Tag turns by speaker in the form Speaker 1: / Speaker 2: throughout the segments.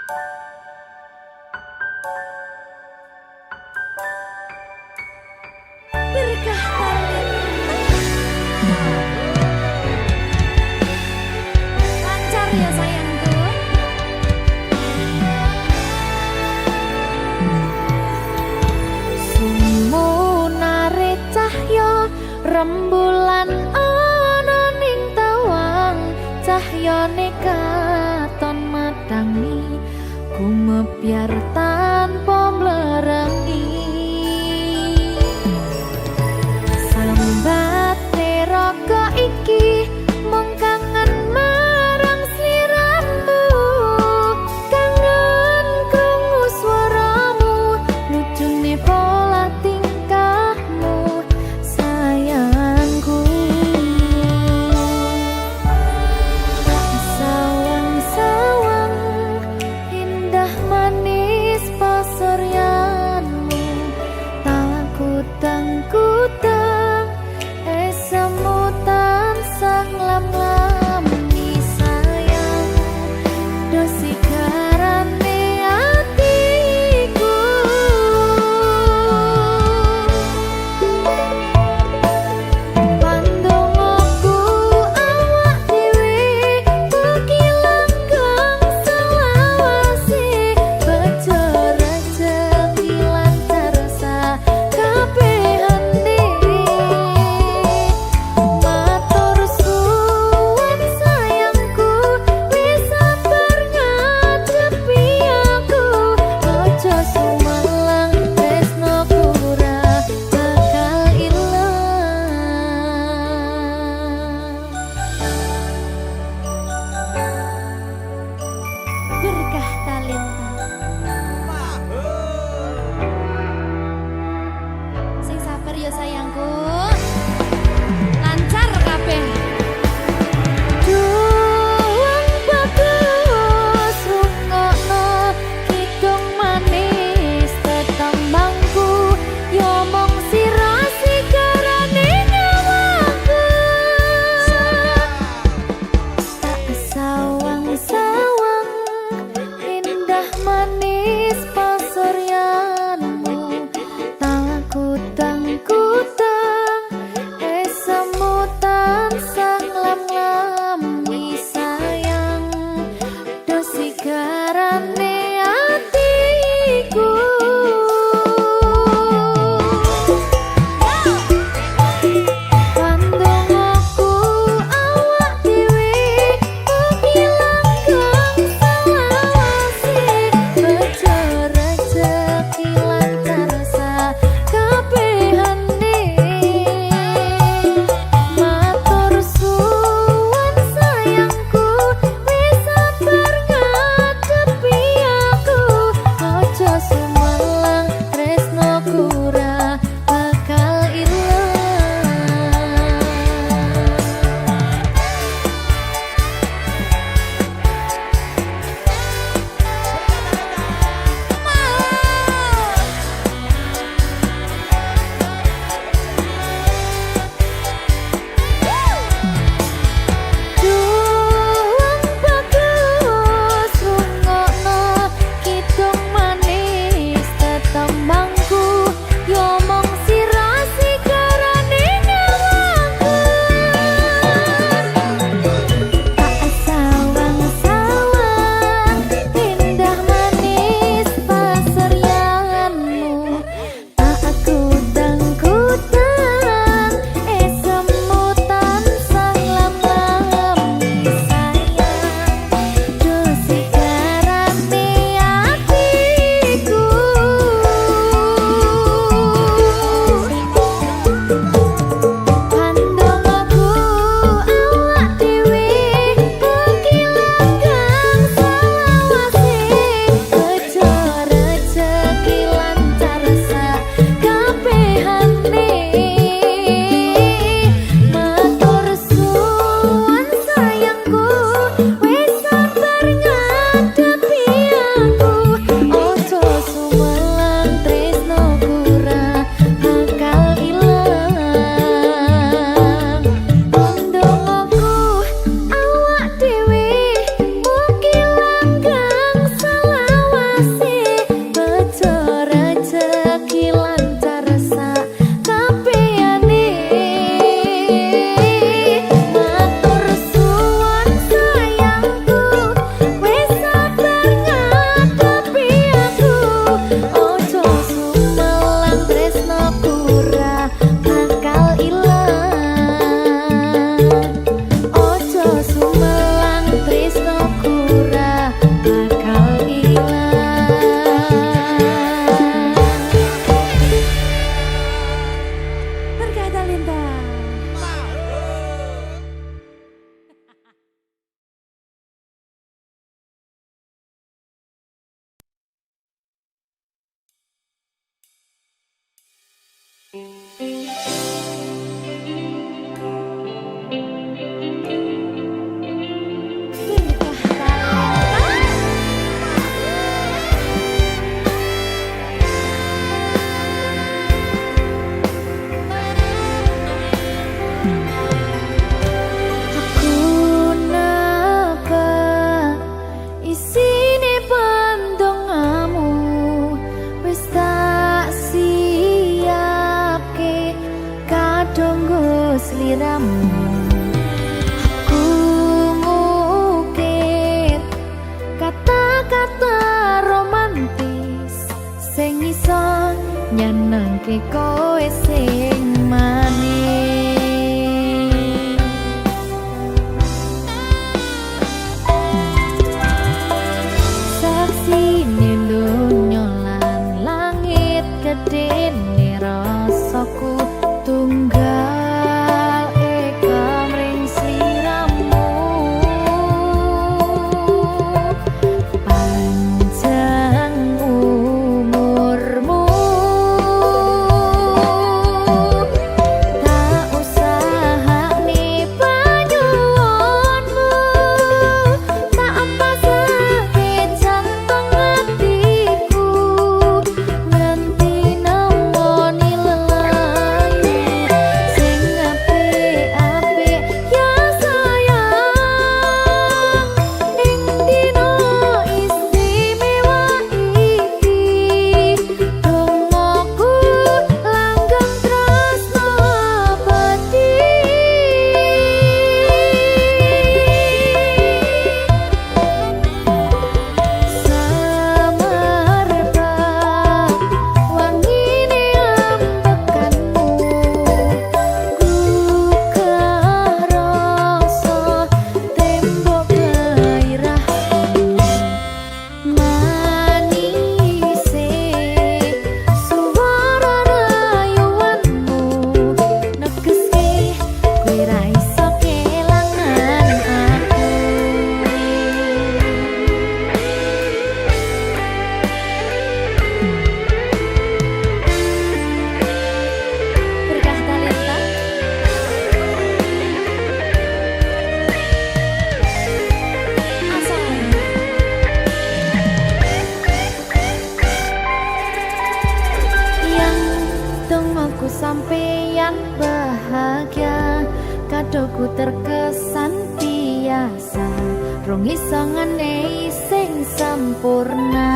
Speaker 1: Berkah lancar ya sayangku. Sumunare cahya rembulan ana ning tawang, cahyane katon madangi gumebyar tanpa mlerengi. Sambate raga iki mung kangen marang sliramu, kangen krungu swaramu, lucune pola tingkahmu sayangku. Sawang-sawang indah manis pasuryanmu, sliramu. Aku ngukir kata-kata romantis sing iso nyenengke kowe sing manis. Saksine donya lan langit gedene rasaku tunggal eka mring sliramu. Panjang umurmu, tak usahane panyuwunmu, tak empasake jantung hatiku, nganti nemoni lelayu sing apik-apik ya sayang. Ing dina istimewa iki dongaku langgeng tresno abadi. Samarba wangine ambekanmu, gugah rasa tembok gairahku, manise suara rayuanmu negeske kowe ra iso kelangan aku. Berkah talenta asal yang dongaku sampeyan bahagia, kadoku terkesan biasa, rong iso ngenehi sing sempurna.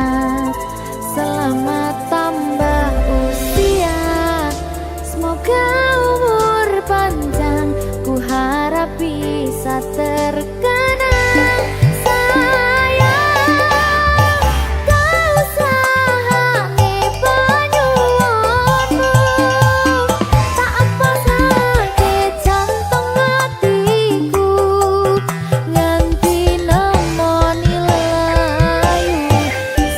Speaker 1: Selamat tambah usia, semoga umur panjang, ku harap bisa terkenang. Sayang, kau usahane panyuwunmu, tak empasake jantung hatiku, nganti nemoni lelayu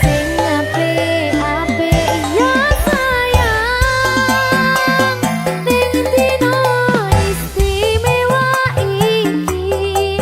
Speaker 1: sing apik-apik ya sayang. Ning dina istimewa iki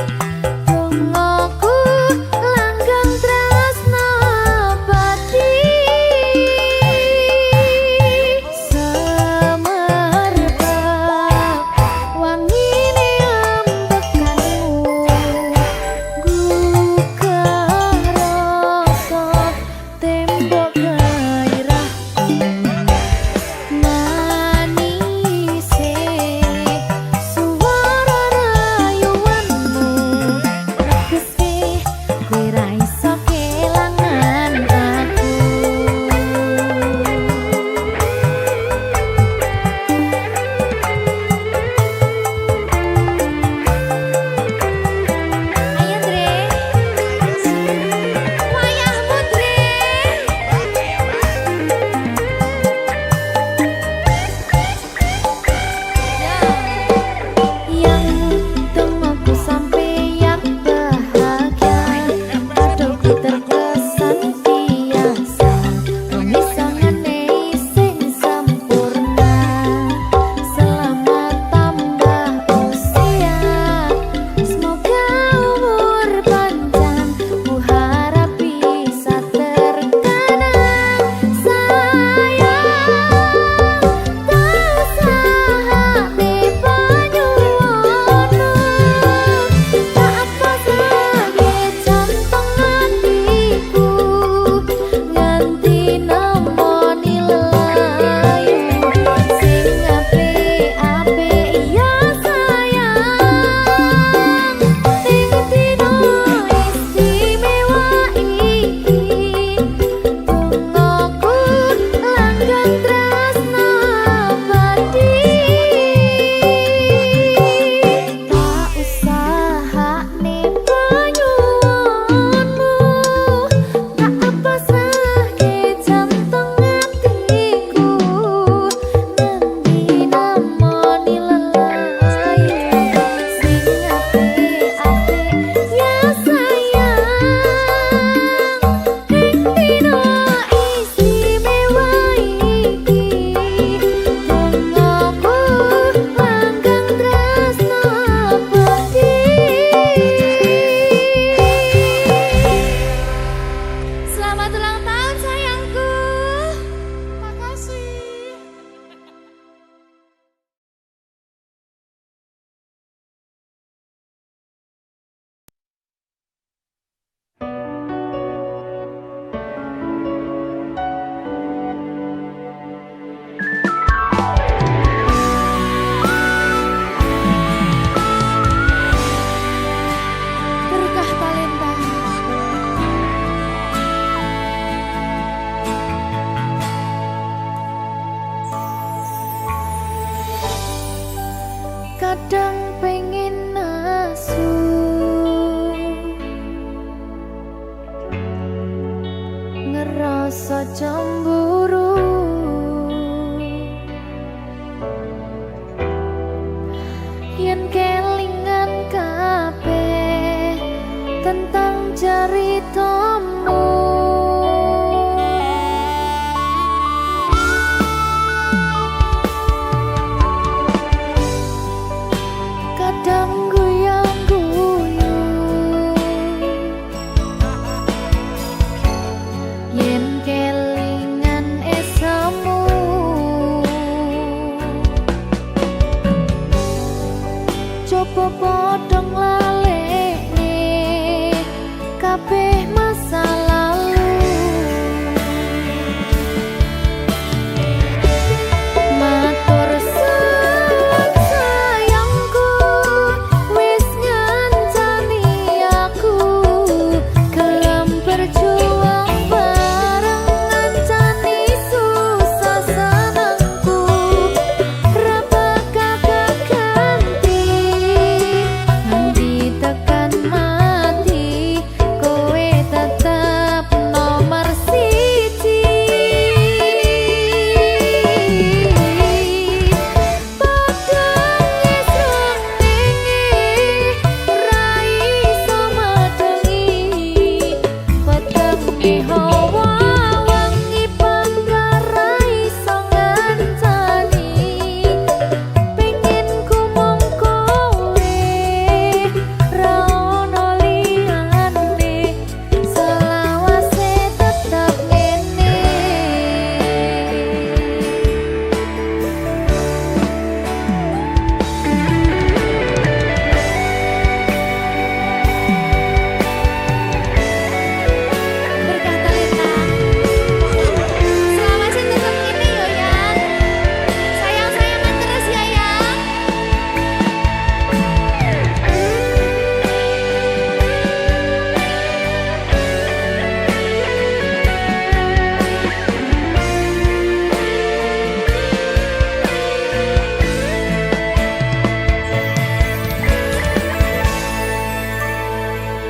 Speaker 1: kadang pengen nasu ngerasa cemburu yen kelingan kabeh tentang ceritamu. Kadang guyang-guyu yen kelingan esamu, coba padha nglalekne kabeh masa lalu. Matur suwun sayangku, wis ngancani aku gelem berjuang bareng ngancani susah senengku. Ra bakal ganti nganti tekan mati, kowe tetep nomor siji.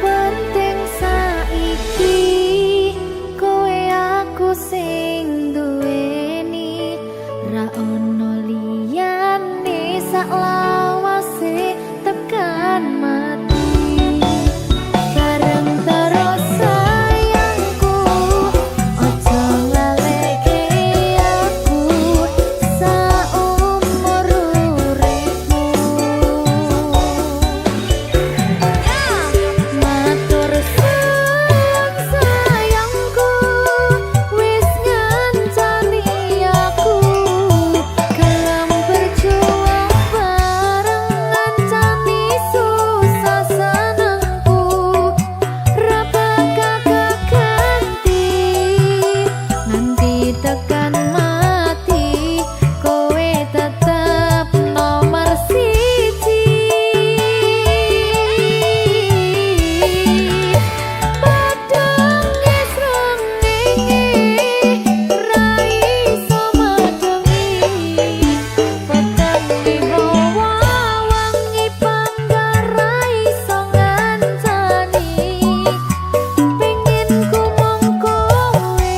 Speaker 1: Penting saiki kowe aku sing duweni, ra ono liyane saklawase tekan mati. Bareng terus sayangku, ojo ngaleke aku saumur uripmu. Matur suwun sayangku, wis ngancani aku gelem berjuang bareng ngancani susah senengku. Ra bakal ganti nganti tekan mati, kowe tetep nomor siji. Padang esrengenge ra iso madengi, petangi hawa wangi panggar ra iso ngancani. Pengen ku mong kowe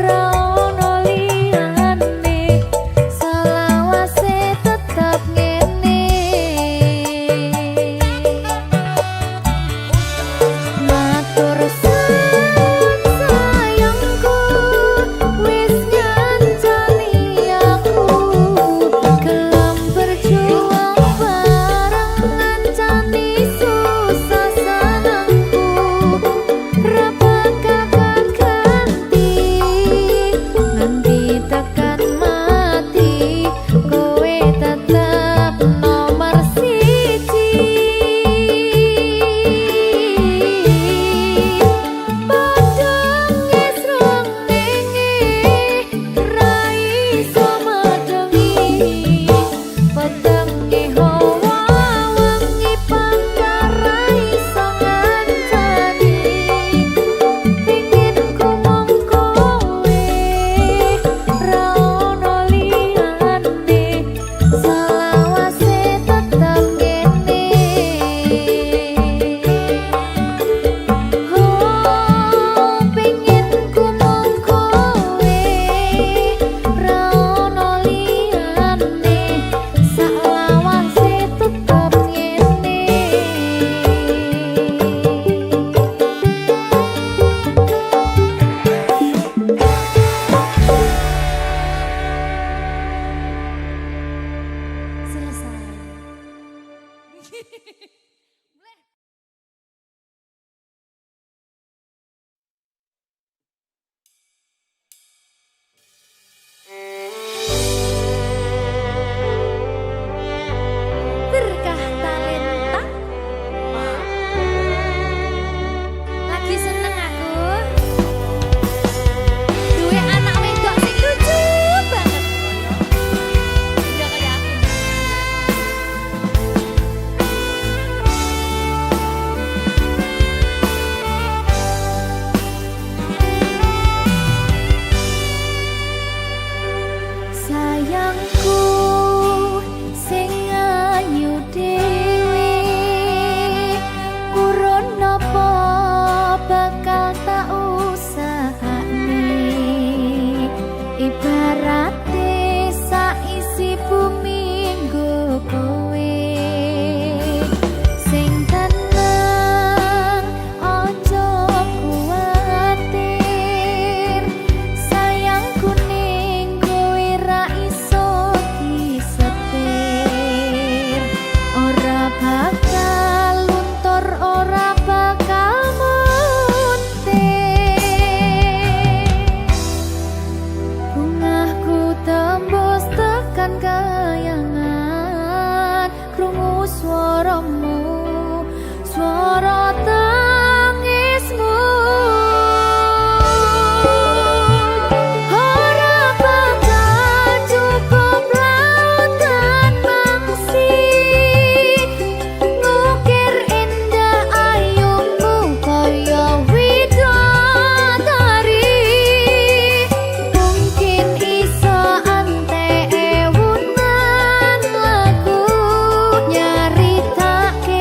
Speaker 1: ra ono liyane, selawase tetep ngene. Matur suwun sayangku, wis ngancani aku gelem berjuang bareng ngancani susah senengku. Ra bakal ganti nganti tekan mati, kowe tetep nomor siji. Padang esrengenge ra iso madengi, petangi hawa wangi panggar ra iso ngancani. Pengen ku mong kowe ra ono liyane, selawase Berkah talenta. Lagi seneng aku. Duwe anak wedok sing lucu banget. Udah kayak aku. Sayangku sing ayu dhewe urun napa bakal tak usahane ibarate saisi bumi nggo kowe sing tenang ojo kuwatir sayangku ning kowe ra iso disetir ora bakal luntur ora bakal muntir bungahku tembus tekan kayangan krungu swaramu swara tangismu ora bakal cukup lautan mangsi ngukir indah ayumu kaya widodari mungkin iso ante ewunan lagu nyaritake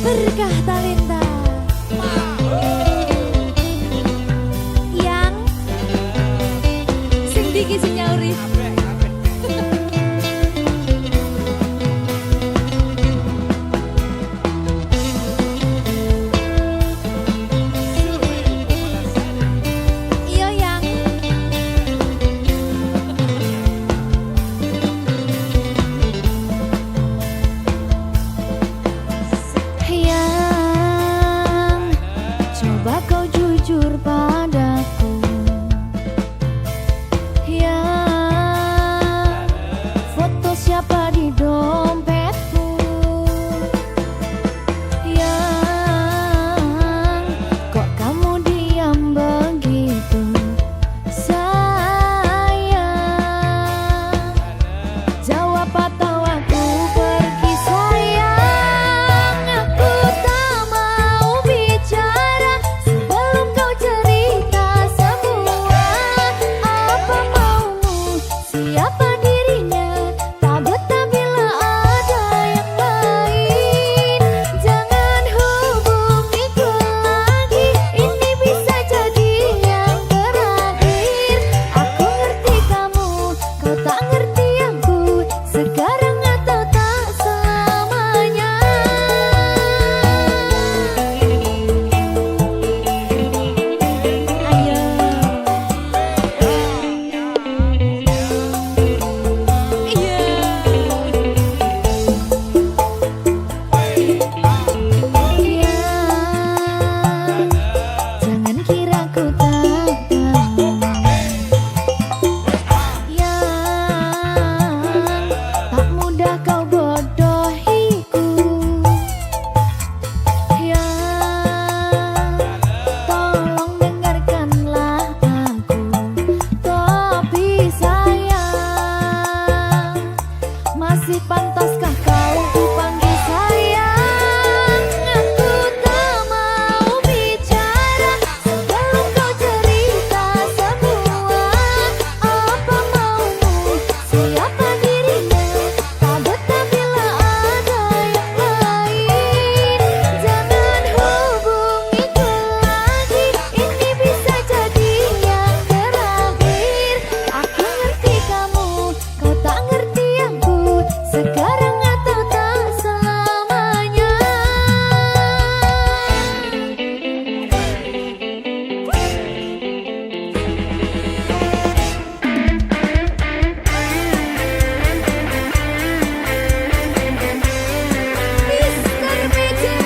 Speaker 1: Berkah Talenta yang sing diki sing nyauri. Iya yang yang siapa dirinya. Tak betah bila ada yang lain. Jangan hubungiku lagi, ini bisa jadi yang terakhir. Aku ngerti kamu, kau tak ngerti aku. Sekarang atau tak selamanya. Ayo. Jangan kira ku tak tahu yang tak mudah kau bodohiku. Yang tolong dengarkanlah aku. Tapi sayang, masih pantaskah kau dipanggil sayang? Aku tak mau bicara sebelum kau cerita semua. Apa maumu, siapa dirinya. Tak betah bila ada yang lain. Jangan hubungiku lagi, ini bisa jadi yang terakhir. Aku ngerti kamu, kau tak ngerti aku. Sekarang atau tak selamanya. Mr. Magic.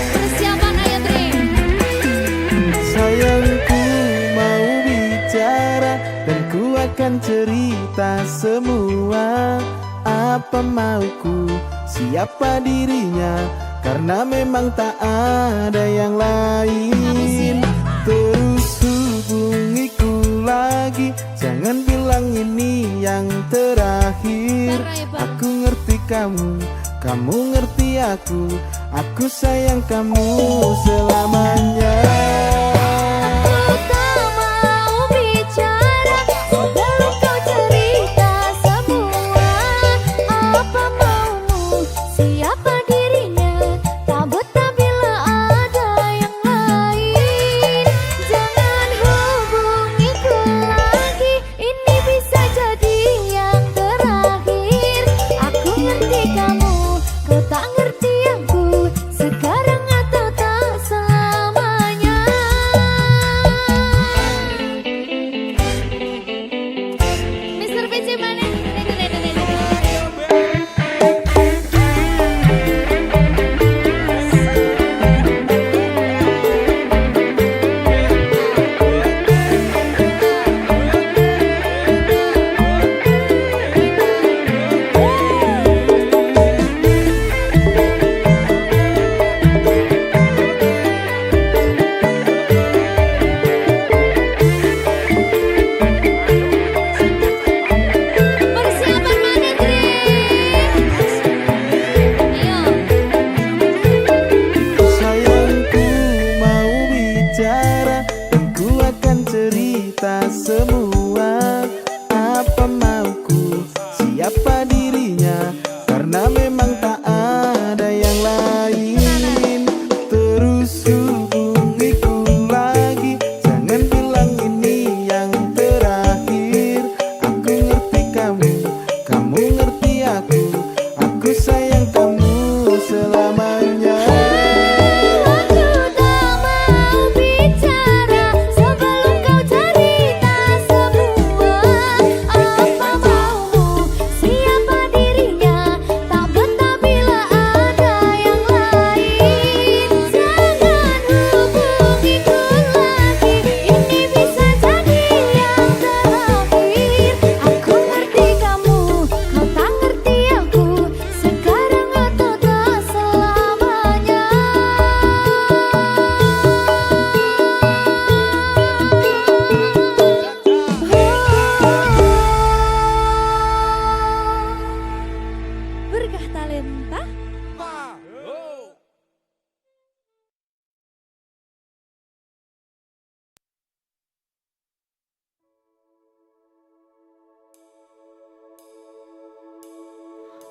Speaker 1: Persiapan ayo Dre.
Speaker 2: Sayangku mau bicara dan ku akan cerita semua. Apa mauku, siapa dirinya, karena memang tak ada yang lain. Terus hubungiku lagi, jangan bilang ini yang terakhir. Aku ngerti kamu, kamu ngerti aku sayang kamu selamanya.
Speaker 1: Aku tak mau bicara sebelum kau cerita semua. Apa maumu, siapa dirinya. Tak betah bila ada yang lain. Jangan hubungiku lagi, ini bisa jadi yang terakhir. Aku ngerti kamu, kau tak ngerti aku. Sekarang atau tak selamanya.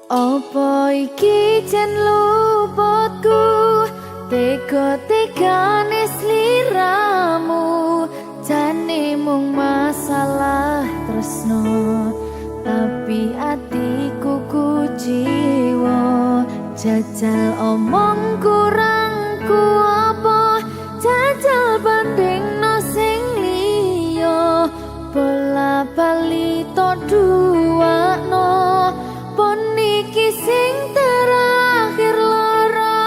Speaker 1: Apa iki jan luputku, tega-tegane sliramu, jane mung masalah tresno, tapi atiku kuciwa. Jajal omong kurangku apa, jajal bandingno sing liya, bola bali to duwakno, pon iki sing terakhir lara.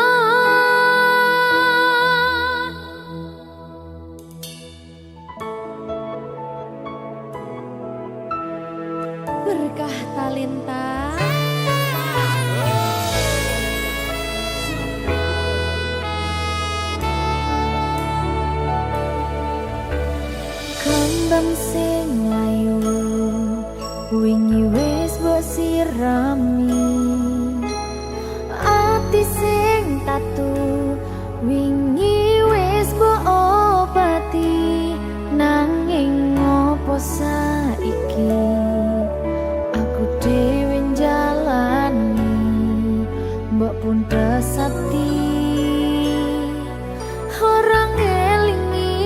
Speaker 1: Berkah talenta. Kembang sing layu wingi wis mbok sirami, ati sing tatu wingi wis mbok obati, nanging ngopo saiki aku dhewe njalani, mbok pun pesati orang elingi.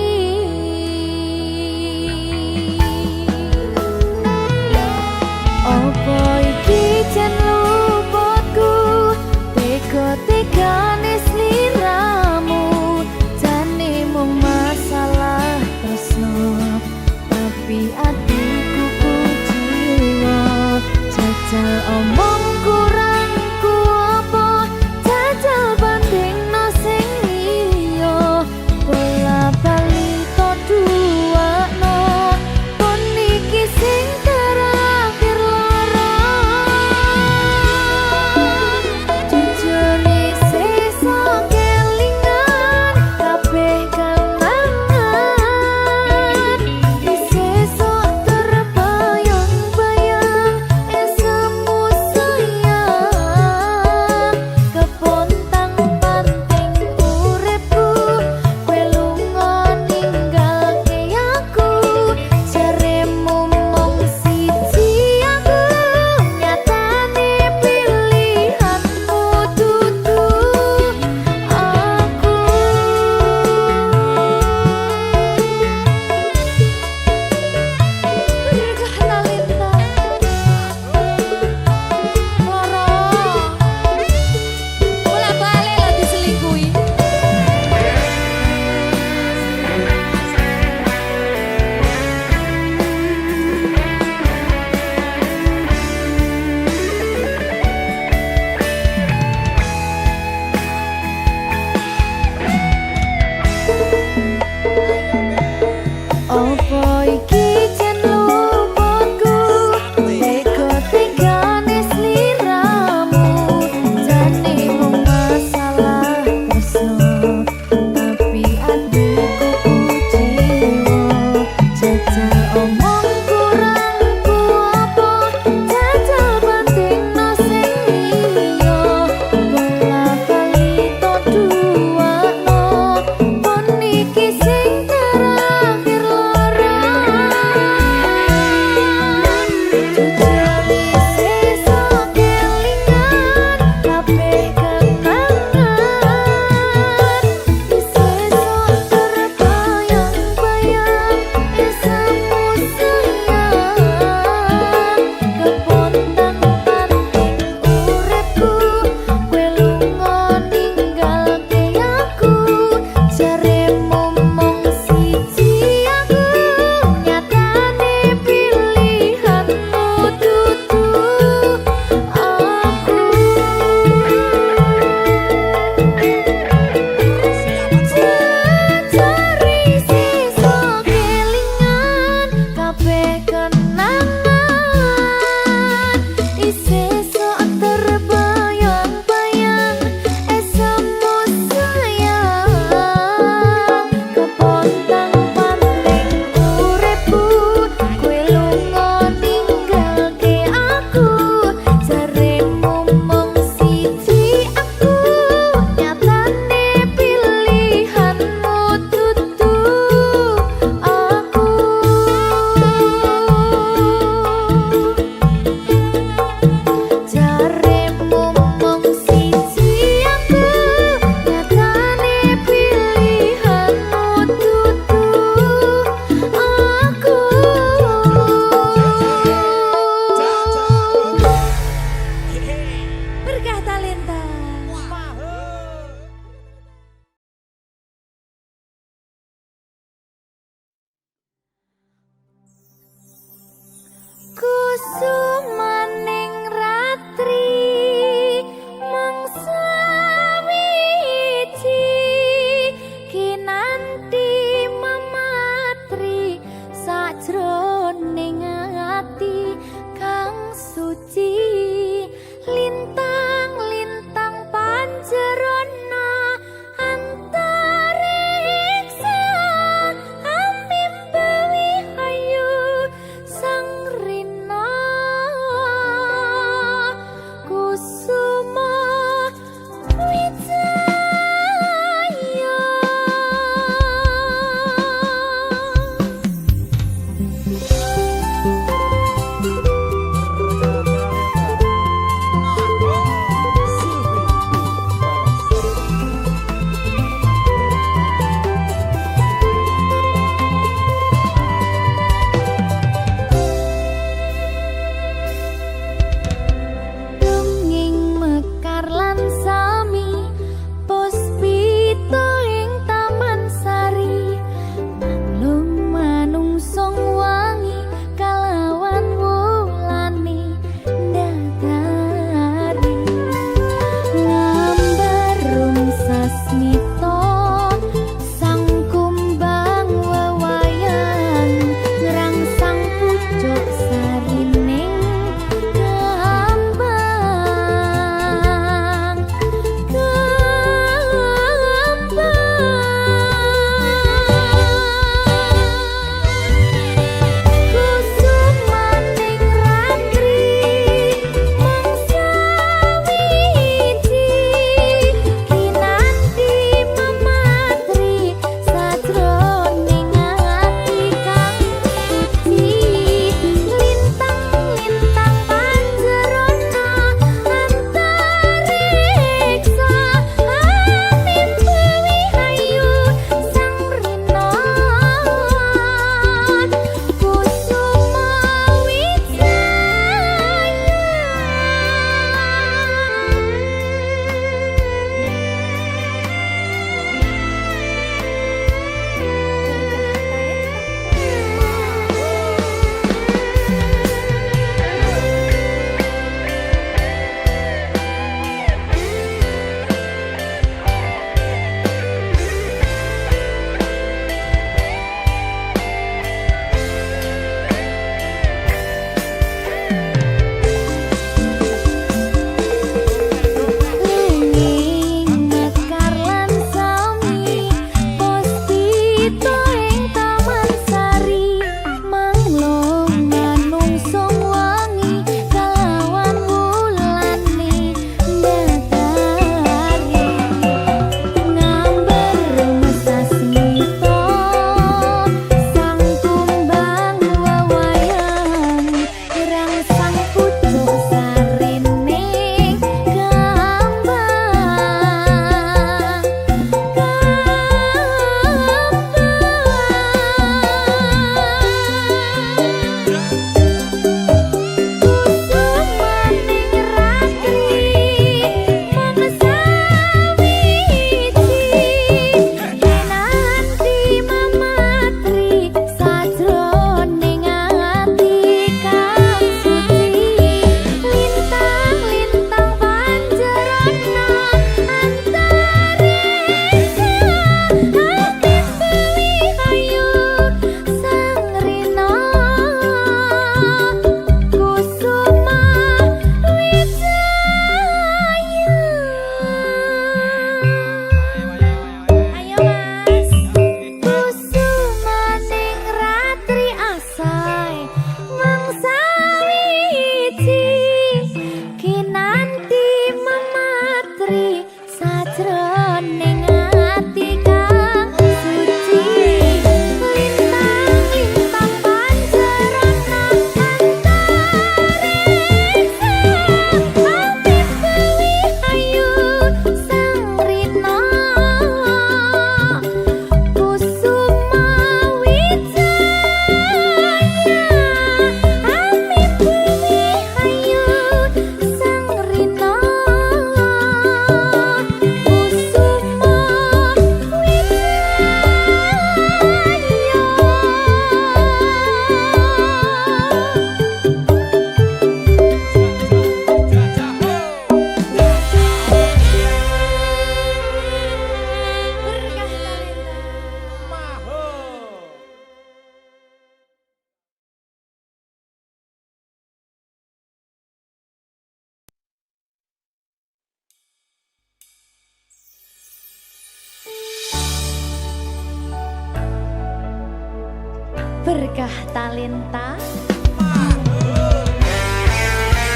Speaker 1: berkah talenta.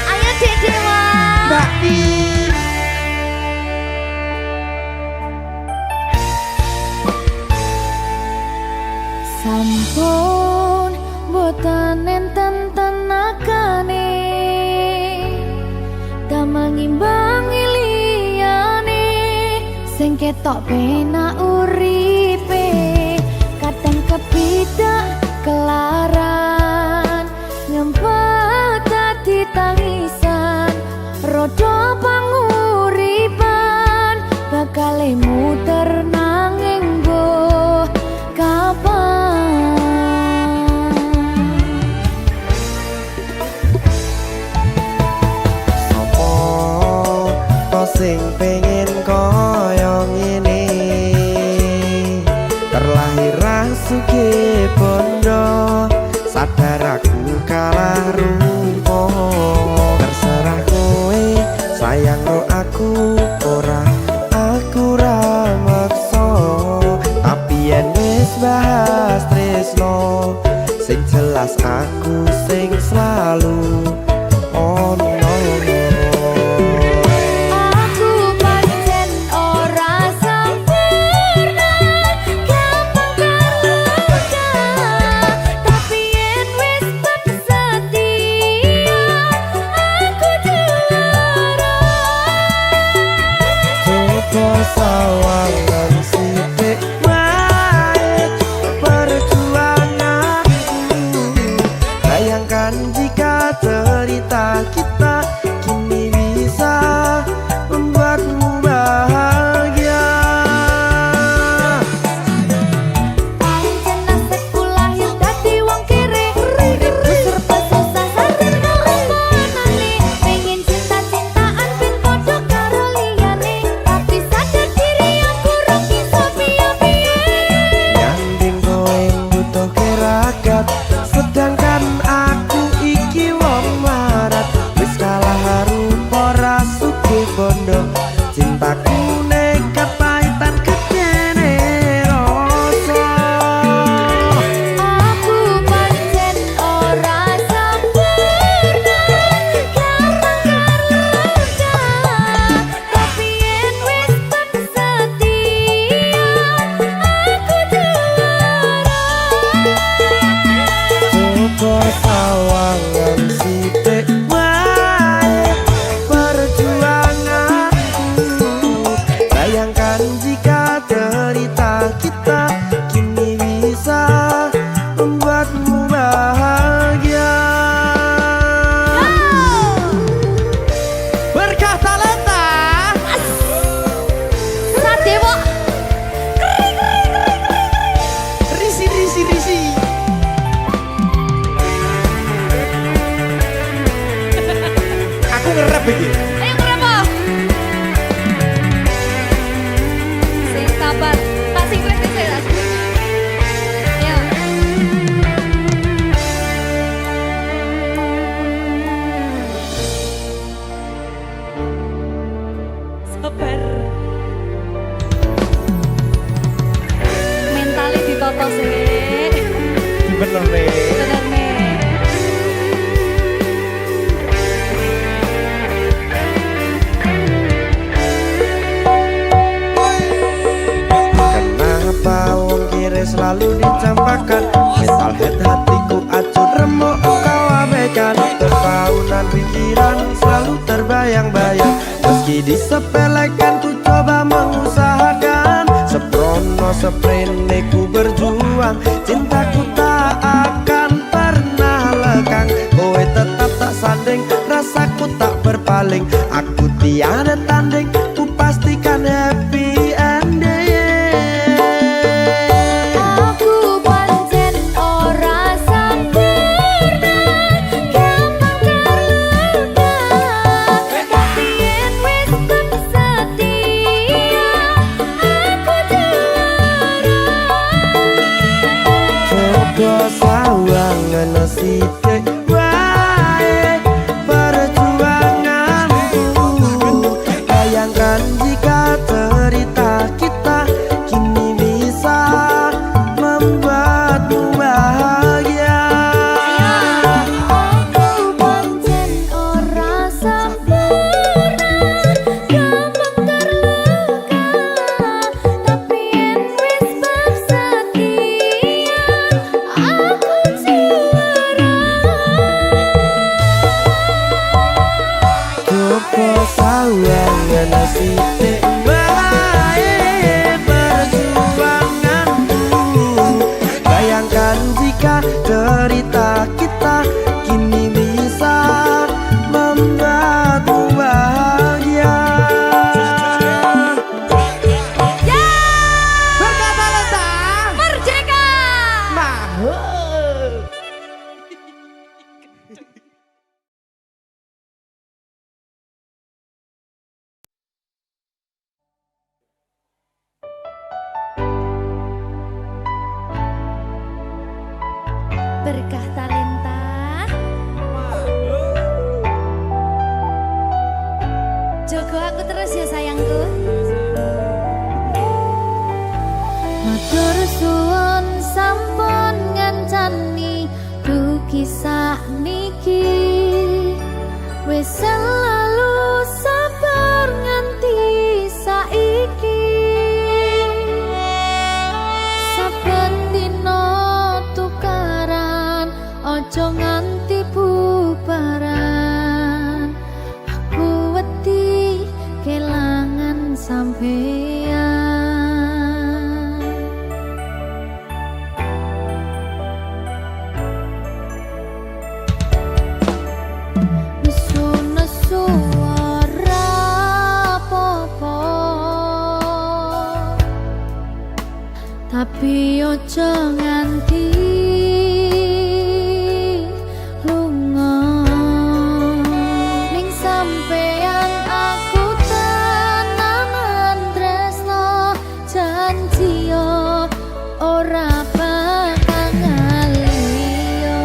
Speaker 1: Ayo Dek Dewa.
Speaker 2: Mbak Pi.
Speaker 1: Sampun boten enten tenagane damel ngimbangi liyane sing ketok penak uripe kadang kepidak kelaran ngempet dadi tangisan rodo panguripan bakal muter nanging mbuh kapan.
Speaker 3: Sing pengen koyo ngene terlahir rasuke bondo sadar aku kalah rumpo terserah kowe sayang ro aku ora aku ra maksa tapi yen wis bahas tresno sing jelas aku sing selalu ono.
Speaker 2: Sawangan sithik wae perjuanganku bayangkan jika cerita kita kini bisa membuatmu bahagia.
Speaker 1: Pancen nasibku lahir dadi wong kere uripku serba susah sadar kelakonane pengen cinta-cintaan ben padha karo liyane tapi sadar diri aku ora bisa piye-piye.
Speaker 2: Nyanding kowe butuh keragat sedangkan aku iki wong marat wis kalah rupa rasuke bondo cintaku nekat pahitan kekene rasa.
Speaker 1: Aku pancen ora sempurna gampang terluka tapi yen wis setia aku juara.
Speaker 2: Coba sawangan sithik wae perjuanganku bayangkan jika cerita kita kini bisa membuatmu bahagia. Berkah talenta
Speaker 1: Sadewo
Speaker 2: risi. Aku ngerap iki.
Speaker 1: ayo berapa? Sing sabar, tak singkret sih tak singkret. Ayo. Sabar. Mentalnya ditoto sih.
Speaker 2: Bener nih.
Speaker 1: Bener nih.
Speaker 2: Kenapa wong kiri selalu dicampakkan mental head hatiku acur remuk kau abaikan terpaunan pikiran selalu terbayang-bayang meski disepelekan ku coba mengusahakan seprono seprene ku berjuang cintaku tak akan pernah lekang kowe tetap tak sanding rasaku tak berpaling aku tiada tanding ku pastikan happy ending.
Speaker 1: Aku pancen ora sempurna gampang terluka tapi yen wis setia aku juara.
Speaker 2: Coba sawangan sithik wae perjuanganku bayangkan jika cerita kita kini bisa membuatmu bahagia.
Speaker 1: berkah talenta. Jogo aku terus ya sayangku. Matur suwun sampun ngancani dugi sak niki. Wis selalu sabar nganti saiki. Saben dina tukaran ojo nganti bubaran. Aku wedi kelangan sampeyan. Nesu ora apa-apa, tapi ojo nganti lunga. Ning sampeyan aku tenanan tresno, janji yo ora bakal ngaliyo.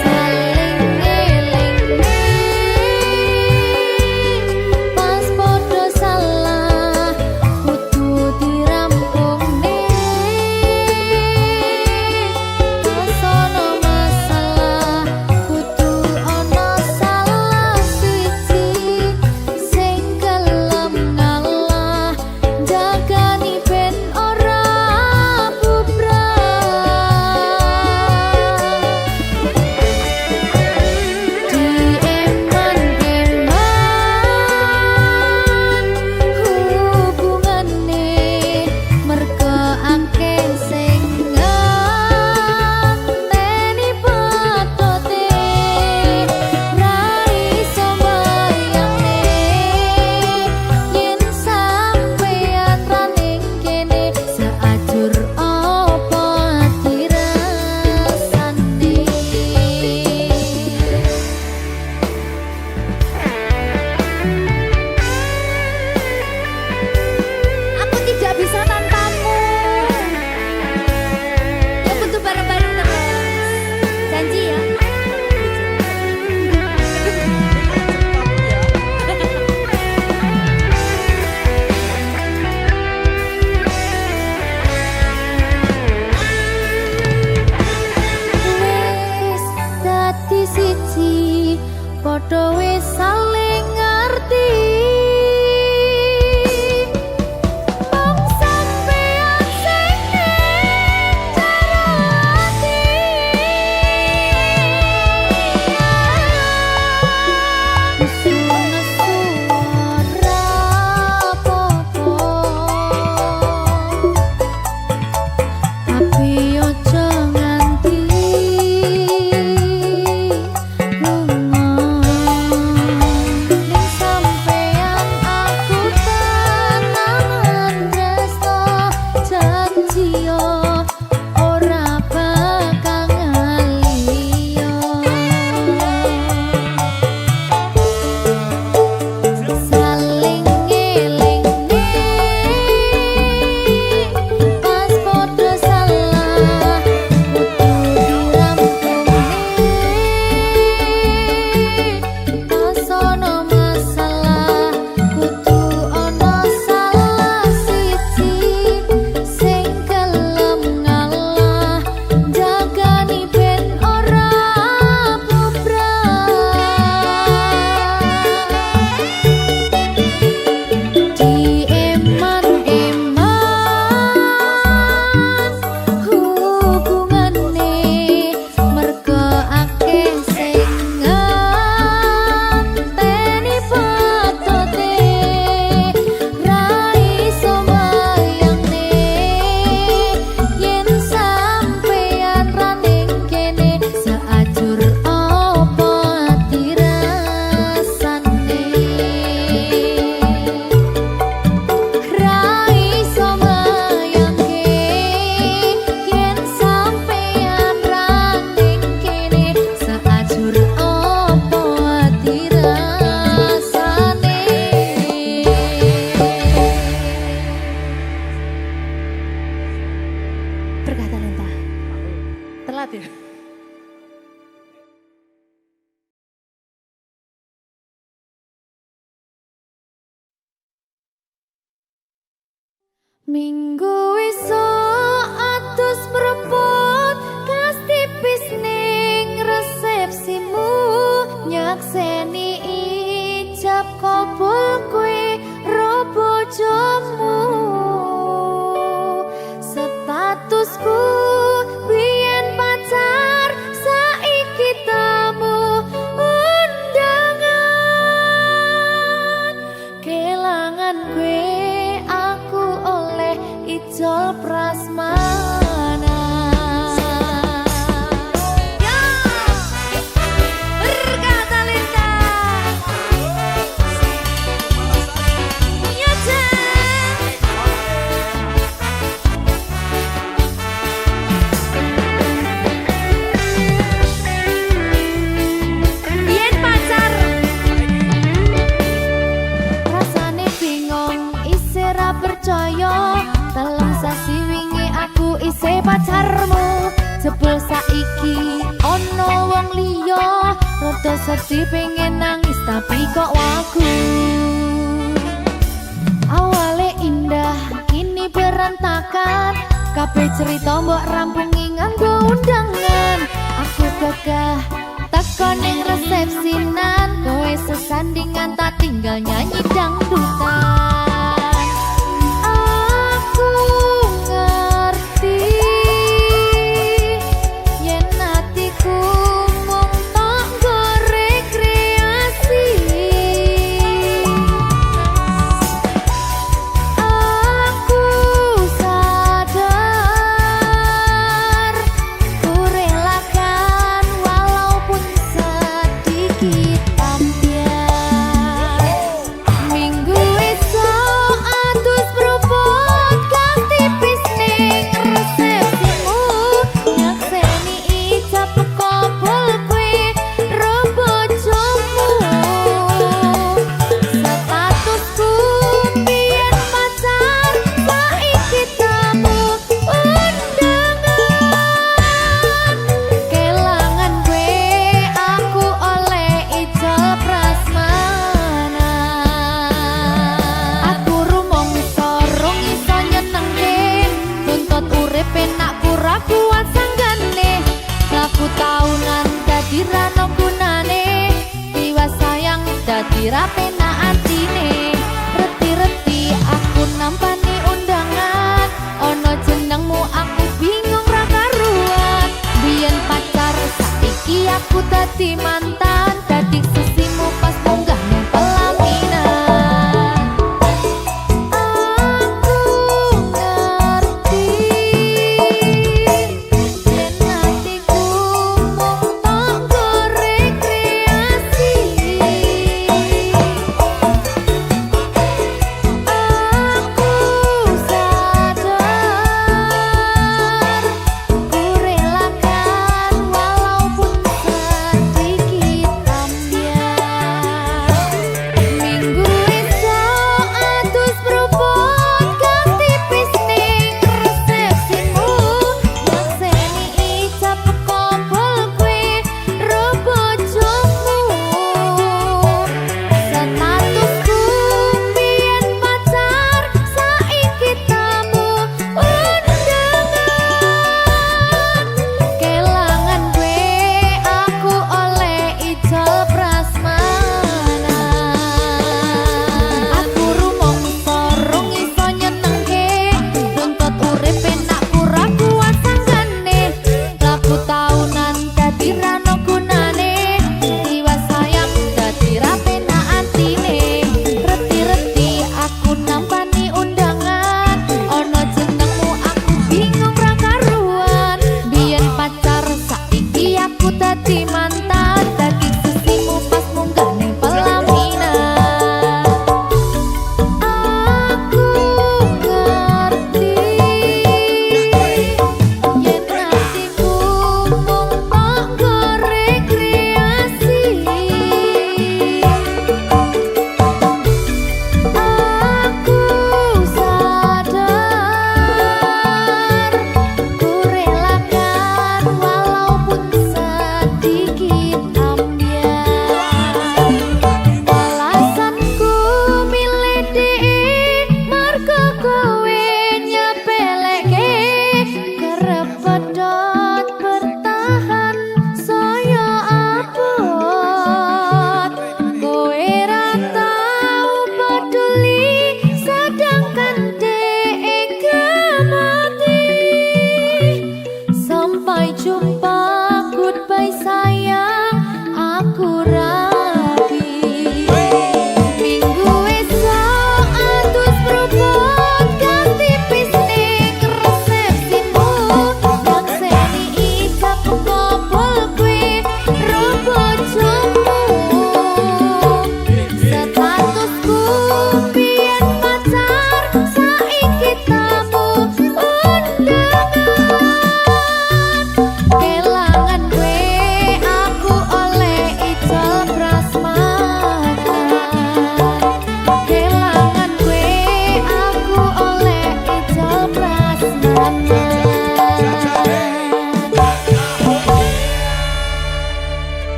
Speaker 1: Saling ngelingi pas podo salah kudu dirampungne. Pas ono masalah kudu ono salah siji sing gelem ngalah Minggu esuk atus mrepot kas tipis ning resepsimu nyakseni ijab kabul kowe ro bojomu statusku biyen pacar saiki tamu undangan kelangan kowe aku oleh ijol prasmanan. Ya, berkata Linda. Ya, Jen. Biyen pacar. Rasane bingung, isih ra percaya. Telung sasi wingi aku isih pacarmu. Jebul saiki ono wong liya. Rada sedih pengen nangis tapi kok wagu. Awale indah, kini berantakan. Kabeh cerita mbok rampungi nganggo undangan. Aku gagah teko ning resepsinan. Kowe sesandingan tak tinggal nyanyi dangdutan. Aku ngerti yen atiku mung tok nggo rekreasi. Aku sadar ku relakan walaupun sedikit ambiar. Minggu esok atus propot kas tipis ning resepsimu nyakseni ijab kabul kowe ro bojomu statusku biyen pacar saiki tamu undangan kelangan kowe aku oleh ijol prasmanan. Aku rumangsa rong iso nyenengke tuntut urip enak pura kuat sanggane laku taunan dadi ra ono gunane tiwas sayang dadi ra penak atine reti-reti aku nampani undangan ono jenengmu aku bingung ra karuan biyen pacar saiki aku dadi mantan dadi sesimu pas munggah nang pelaminan. Aku ngerti yen atiku mung tok nggo rekreasi.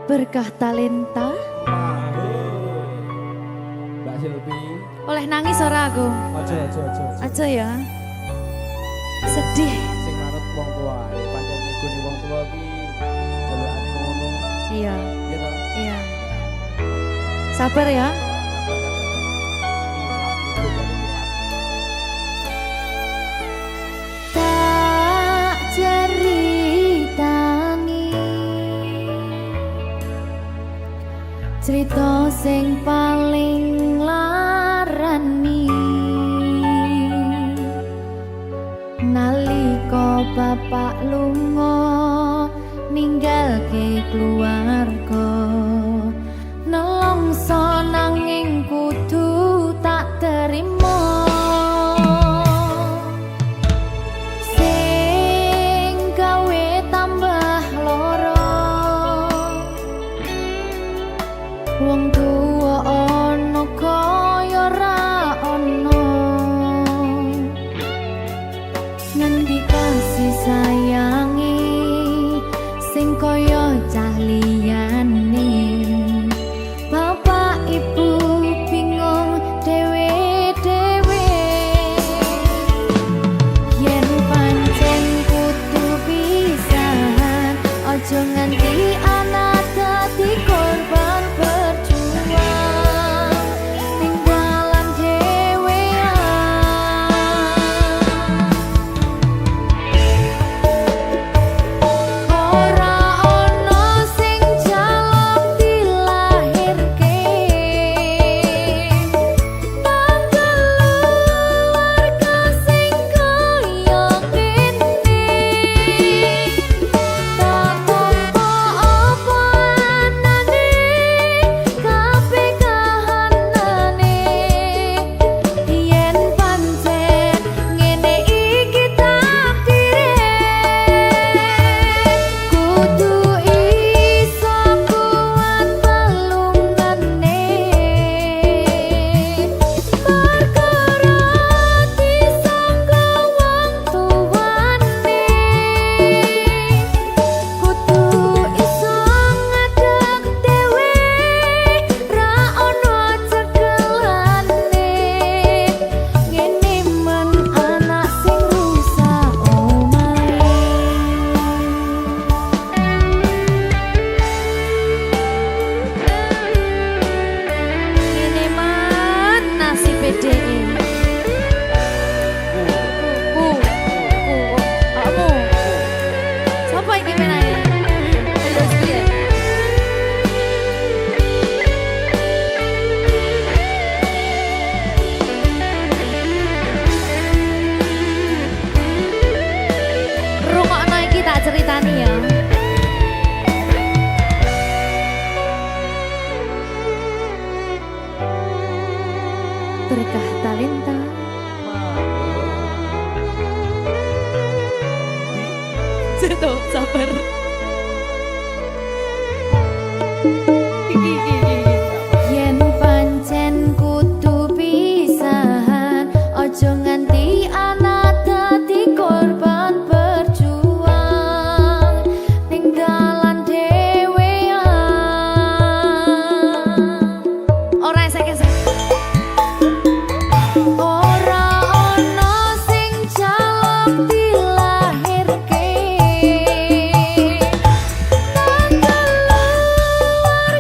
Speaker 1: Berkah talenta
Speaker 4: Mbak Silvi.
Speaker 1: oleh nangis ora aku.
Speaker 4: Aja.
Speaker 1: Aja ya. Sedih.
Speaker 4: Sing manut wong tua. Pancen ngikuni wong tua ki delokane ngono.
Speaker 1: Iya,
Speaker 4: Ya toh.
Speaker 1: iya. Sabar ya. Tak ceritani cerita sing paling larani nalika bapak lunga ninggalke keluarga nelongso nanging kudu tak terima sing gawe tambah loro wong tuwa ana kaya ra ana ngendi kasih sayangi sing kaya cah liyane bapak ibu bingung dewe-dewe yen pancen kudu pisahan aja nganti anak dadi korban berjuang tinggalan dhewean ora ono sing jaluk dilahirke nang keluarga sing kaya kene tak tampa apa anane kabeh kahanane yen pancen ngene iki takdire kudu iso kuat balungane perkara disangka wong tuwane kudu iso ngadeg dhewe ra ono cekelane ngene men anak sing rusak omahe ngene men nasib dhewe kamu siapa iki menanya terus piye rungokno iki tak ceritani ya berkah talenta Seto, sabar. Yen pancen kudu pisahan, ojo nganti anak dadi korban berjuang tinggalan dhewean. Ora esek-esek. Ora ono sing jaluk dilahirke nang keluarga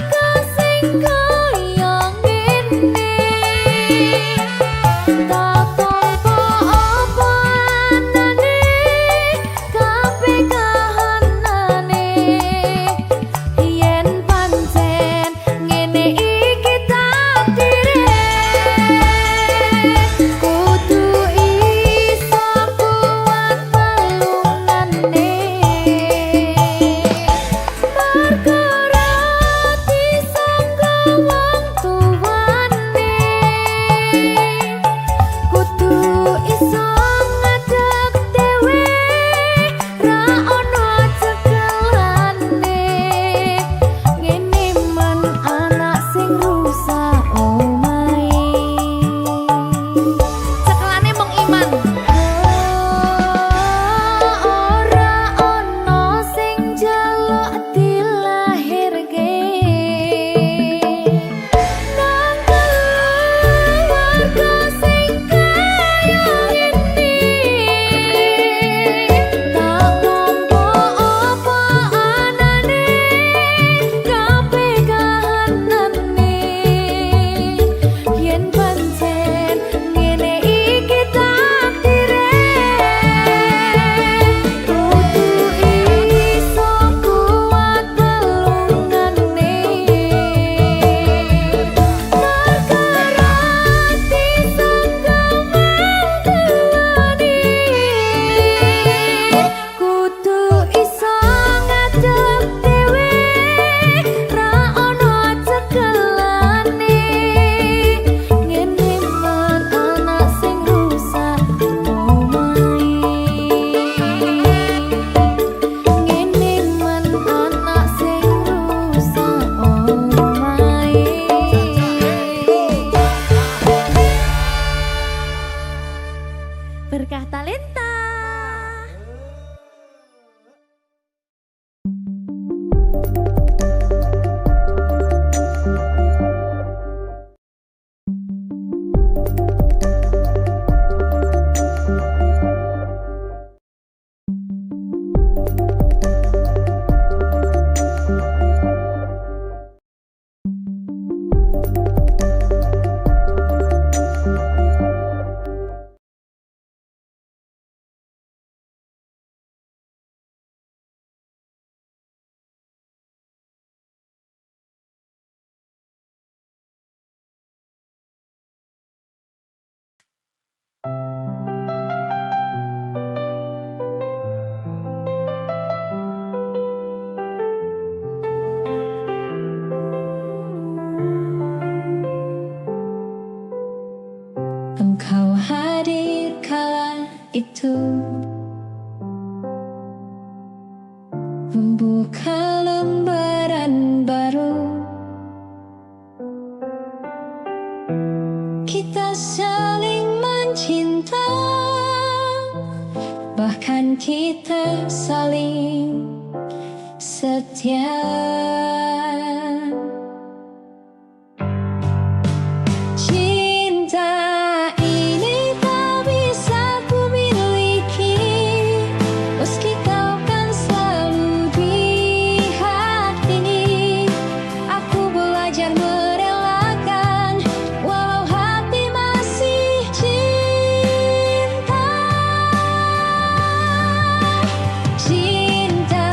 Speaker 1: Engkau hadir kala itu, membuka lembaran baru. Kita saling mencinta, bahkan kita saling setia. Cinta ini tak bisa ku miliki, meski kau kan selalu di hati. Aku belajar merelakan, walau hati masih cinta. Cinta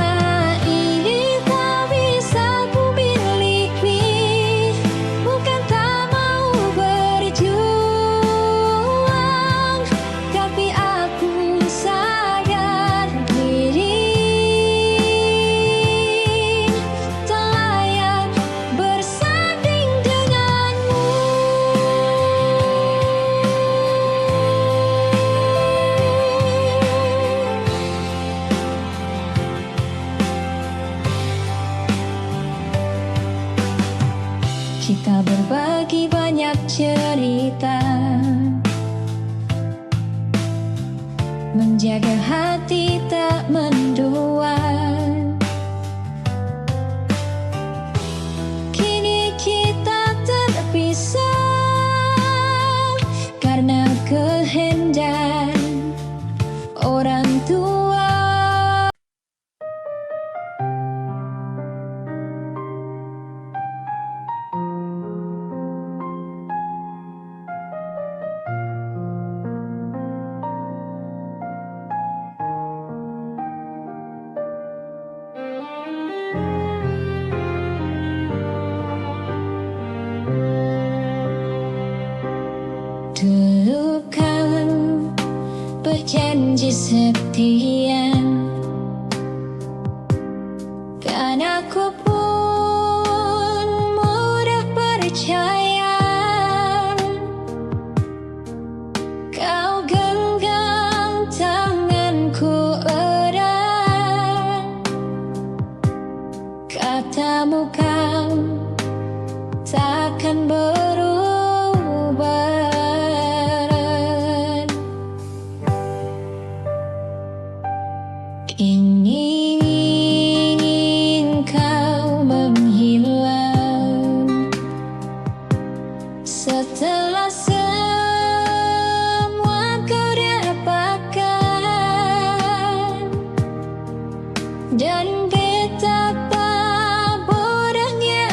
Speaker 1: ini tak bisa ku miliki, bukan tak mau berjuang, tapi aku sadar diri tak layak bersanding denganmu. Kita berbagi banyak cerita, menjaga hati tak mendua. Kini kita terpisah karena kehendak orang tua. Dulu kan berjanji setia, kan aku pun mudah percaya. Kau genggam tanganku erat, katamu kau takkan berubah. Ingin kau menghilang setelah semua kau dapatkan, dan betapa bodohnya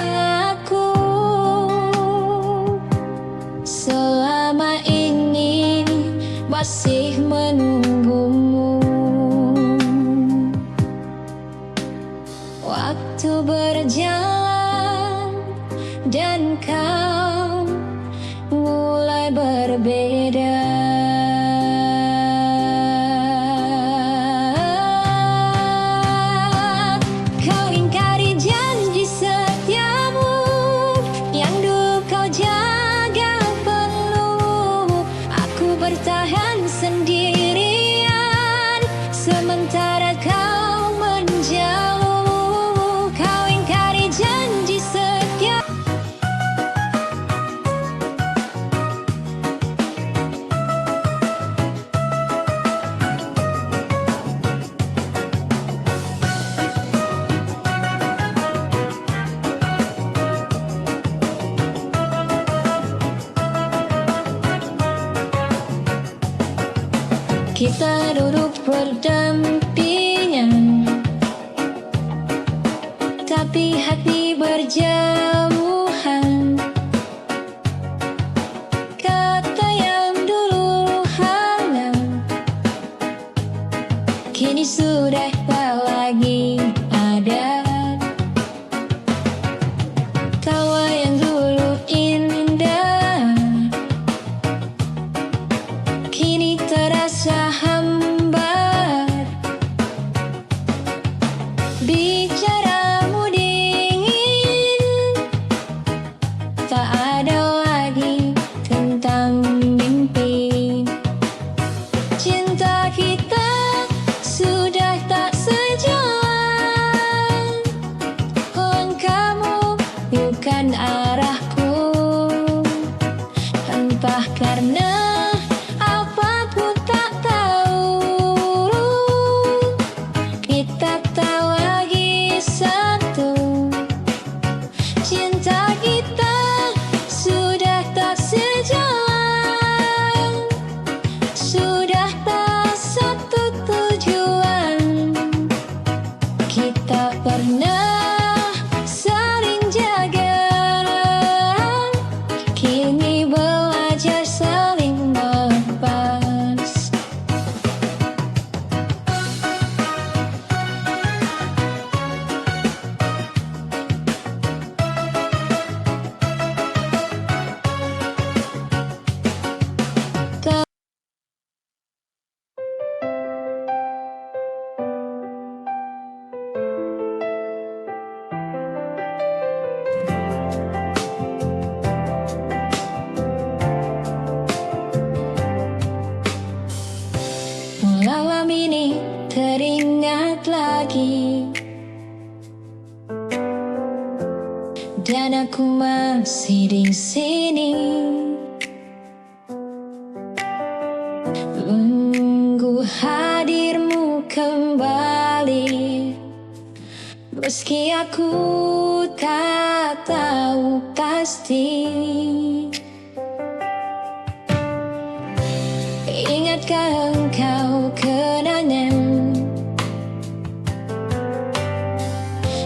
Speaker 1: aku selama ini masih menunggumu. Waktu berjalan dan kau mulai berbeda. Kau ingkari janji setiamu yang dulu kau jaga penuh. Aku bertahan sendirian sementara kau menjauh. Kau ingkari janji setia. Kita duduk berdampingan, tapi hati berjauhan. Kata yang dulu hangat kini sudah tak lagi ada. Tawa yang dulu indah kini terasa hambar. Bicaramu dingin Entah karena apapun tak tahu, kita tak lagi satu. Cinta kita sudah tak sejalan, sudah tak satu tujuan. Kita pernah saling jaga, kini belajar saling lepas. Malam ini teringat lagi, dan aku masih di sini, menunggu hadirmu kembali. Meski aku tak tahu pasti, ingatkah engkau kenangan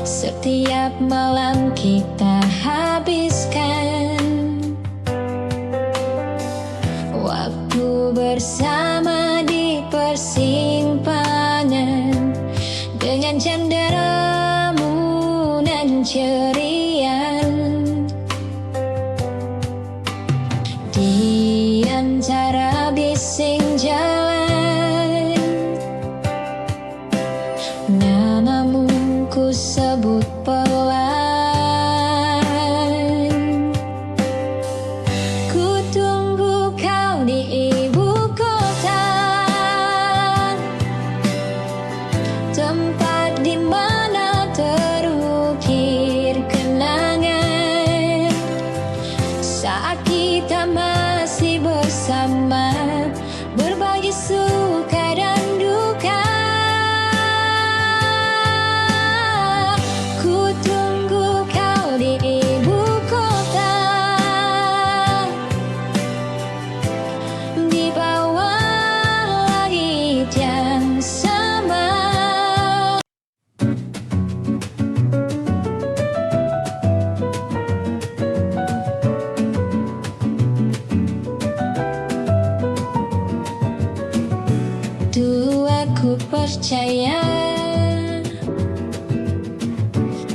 Speaker 1: setiap malam kita habiskan waktu bersama di persimpangan, dengan canderamu nan cerian. Di antara bising jalan, namamu ku sebut pelan. Ku tunggu kau di ibu kota, tempat di mana terukir kenangan saat kita masih bersama, berbagi suka dan duka. Ku tunggu kau di ibu kota, di bawah langit yang sama. Dulu aku percaya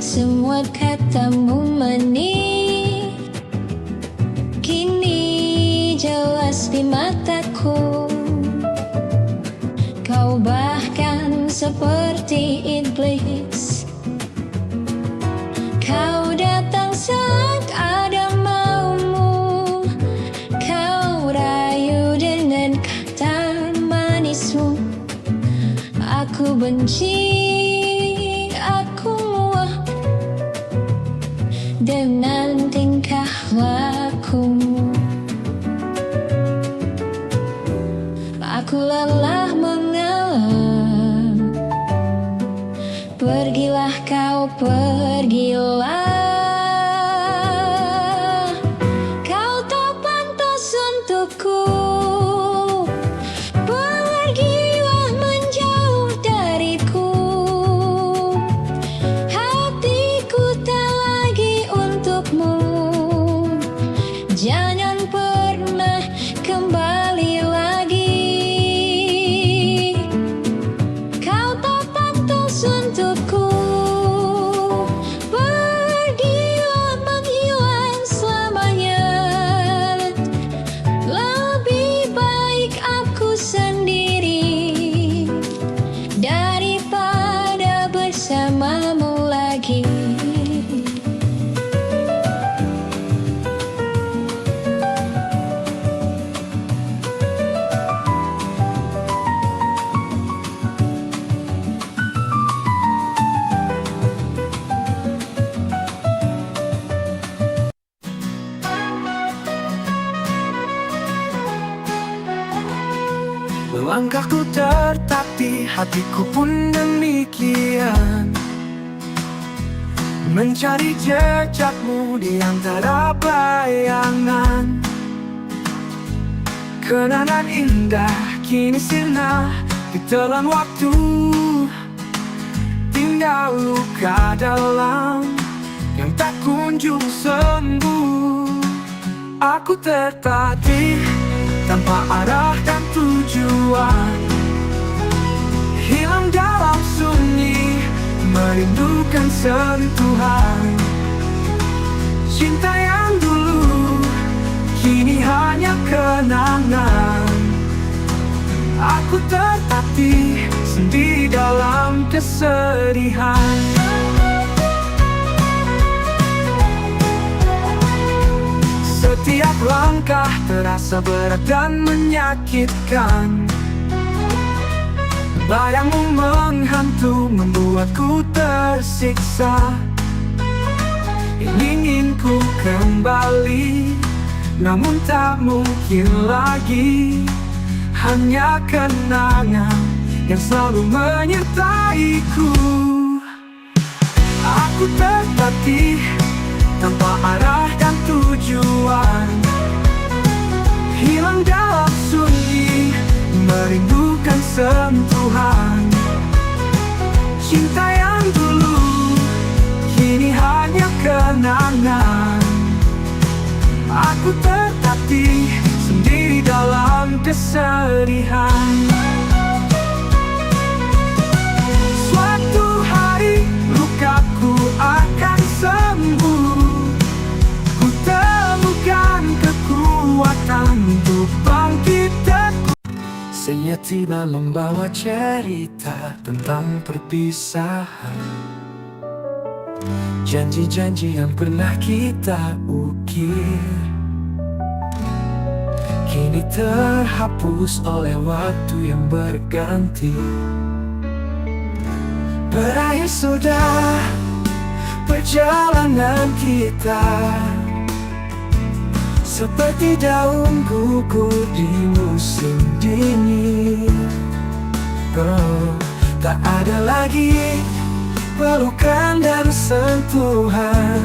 Speaker 1: semua katamu manis, kini jelas di mataku. Kau bahkan seperti iblis, kau datang saat ada maumu. Kau rayu dengan kata manismu. Aku benci, aku muak dengan tingkah lakumu. Aku lelah mengalah, pergilah kau, pergilah. Kau tak pantas untukku, pergilah menjauh dariku. Hatiku tak lagi untukmu, jangan pernah kembali lagi. Kau tak pantas untukku, pergilah menghilang selamanya. Lebih baik aku sendiri daripada bersamamu lagi.
Speaker 3: Langkahku tertatih, hatiku pun demikian, mencari jejakmu di antara bayangan. Kenangan indah kini sirna ditelan waktu, tinggal luka dalam yang tak kunjung sembuh. Aku tertatih tanpa arah dan tujuan, hilang dalam sunyi, merindukan sentuhan. Cinta yang dulu kini hanya kenangan. Aku tertatih sendiri dalam kesedihan. Setiap langkah terasa berat dan menyakitkan. Bayangmu menghantu membuatku tersiksa. Ingin ku kembali, namun tak mungkin lagi. Hanya kenangan yang selalu menyertaiku. Aku tertatih tanpa arah dan tujuan, hilang dalam sunyi, merindukan sentuhan. Cinta yang dulu kini hanya kenangan. Aku tertatih sendiri dalam kesedihan. Suatu hari lukaku akan sembuh, ku temukan kekuatan untuk bangkit. Saya tiba membawa cerita tentang perpisahan, janji-janji yang pernah kita ukir, kini terhapus oleh waktu yang berganti. Berakhir sudah perjalanan kita, seperti daun gugur di musim dingin. Oh, tak ada lagi pelukan dan sentuhan,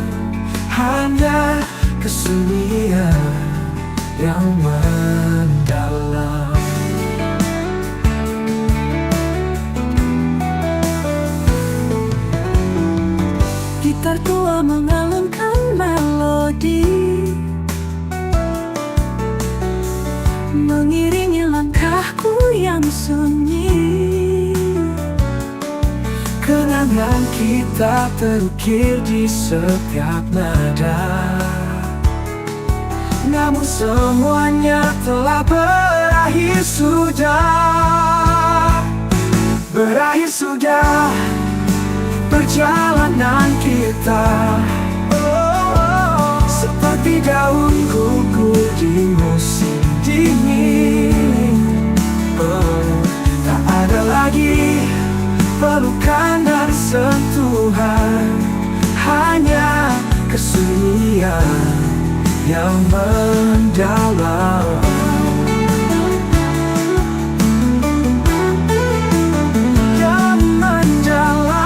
Speaker 3: hanya kesunyian yang mendalam. Gitar tua mengalunkan melodi, mengiringi langkahku yang sunyi. Kenangan kita terukir di setiap nada, namun semuanya telah berakhir sudah. Berakhir sudah perjalanan kita, seperti daun gugur di musim dingin. Tak ada lagi pelukan dan sentuhan, hanya kesunyian yang mendalam. Yang mendalam.